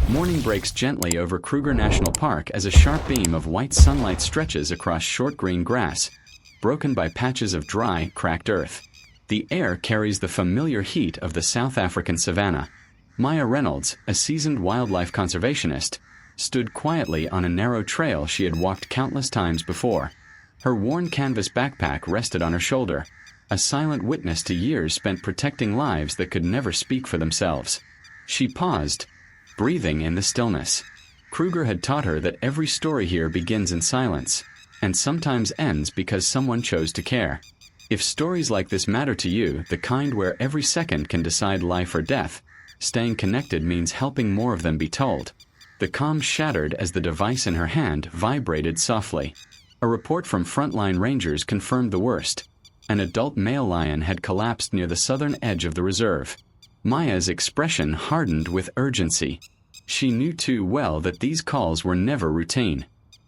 Morning breaks gently over Kruger National Park as a sharp beam of white sunlight stretches across short green grass, broken by patches of dry, cracked earth. The air carries the familiar heat of the South African savanna. Maya Reynolds, a seasoned wildlife conservationist, stood quietly on a narrow trail she had walked countless times before. Her worn canvas backpack rested on her shoulder, a silent witness to years spent protecting lives that could never speak for themselves. She paused, breathing in the stillness. Kruger had taught her that every story here begins in silence, and sometimes ends because someone chose to care. If stories like this matter to you, the kind where every second can decide life or death, staying connected means helping more of them be told. The calm shattered as the device in her hand vibrated softly. A report from frontline rangers confirmed the worst. An adult male lion had collapsed near the southern edge of the reserve. Maya's expression hardened with urgency. She knew too well that these calls were never routine.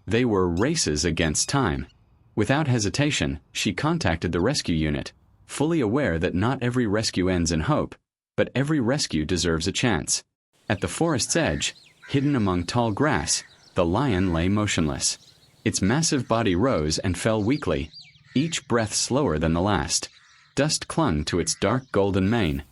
They were races against time. Without hesitation, she contacted the rescue unit, fully aware that not every rescue ends in hope, but every rescue deserves a chance. At the forest's edge, hidden among tall grass, the lion lay motionless. Its massive body rose and fell weakly, each breath slower than the last. Dust clung to its dark golden mane,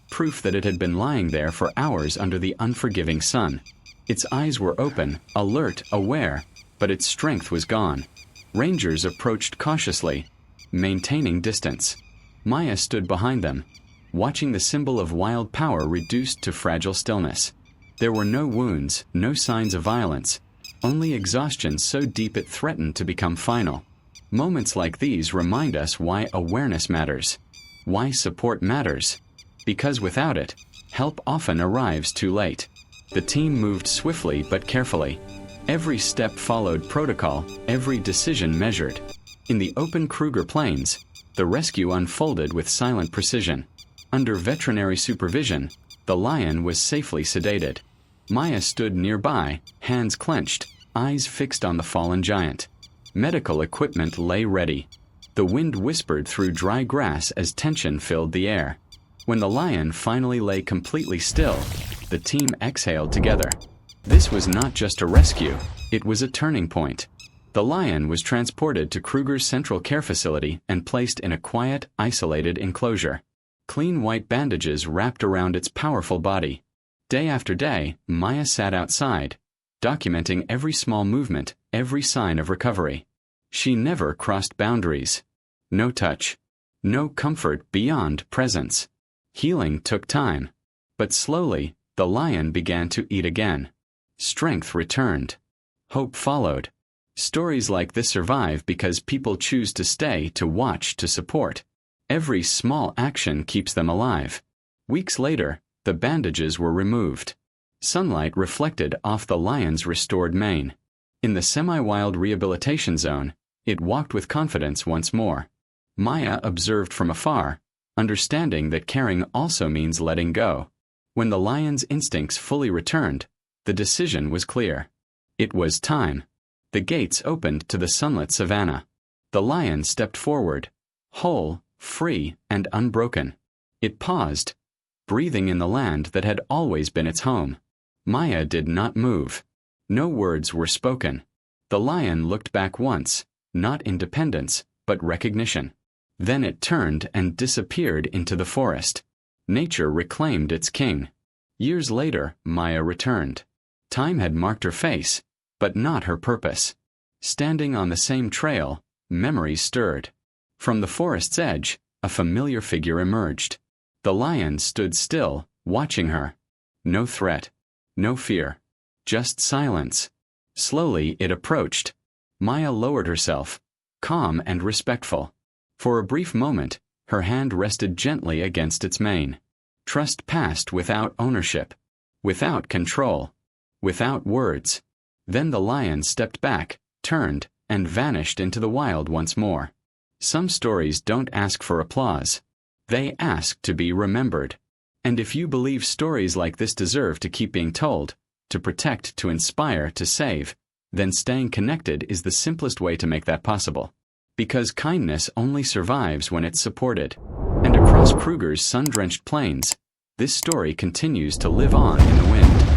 proof that it had been lying there for hours under the unforgiving sun. Its eyes were open, alert, aware, but its strength was gone. Rangers approached cautiously, maintaining distance. Maya stood behind them, watching the symbol of wild power reduced to fragile stillness. There were no wounds, no signs of violence, only exhaustion so deep it threatened to become final. Moments like these remind us why awareness matters, why support matters. Because without it, help often arrives too late. The team moved swiftly but carefully. Every step followed protocol, every decision measured. In the open Kruger Plains, the rescue unfolded with silent precision. Under veterinary supervision, the lion was safely sedated. Maya stood nearby, hands clenched, eyes fixed on the fallen giant. Medical equipment lay ready. The wind whispered through dry grass as tension filled the air. When the lion finally lay completely still, the team exhaled together. This was not just a rescue, it was a turning point. The lion was transported to Kruger's Central Care Facility and placed in a quiet, isolated enclosure. Clean white bandages wrapped around its powerful body. Day after day, Maya sat outside, documenting every small movement, every sign of recovery. She never crossed boundaries. No touch. No comfort beyond presence. Healing took time. But slowly, the lion began to eat again. Strength returned. Hope followed. Stories like this survive because people choose to stay, to watch, to support. Every small action keeps them alive. Weeks later, the bandages were removed. Sunlight reflected off the lion's restored mane. In the semi-wild rehabilitation zone, it walked with confidence once more. Maya observed from afar, understanding that caring also means letting go. When the lion's instincts fully returned, the decision was clear. It was time. The gates opened to the sunlit savanna. The lion stepped forward, whole, free, and unbroken. It paused, breathing in the land that had always been its home. Maya did not move. No words were spoken. The lion looked back once, not independence, but recognition. Then it turned and disappeared into the forest. Nature reclaimed its king. Years later, Maya returned. Time had marked her face, but not her purpose. Standing on the same trail, memories stirred. From the forest's edge, a familiar figure emerged. The lion stood still, watching her. No threat, no fear, just silence. Slowly it approached. Maya lowered herself, calm and respectful. For a brief moment, her hand rested gently against its mane. Trust passed without ownership, without control, without words. Then the lion stepped back, turned, and vanished into the wild once more. Some stories don't ask for applause. They ask to be remembered. And if you believe stories like this deserve to keep being told, to protect, to inspire, to save, then staying connected is the simplest way to make that possible. Because kindness only survives when it's supported. And across Kruger's sun-drenched plains, this story continues to live on in the wind.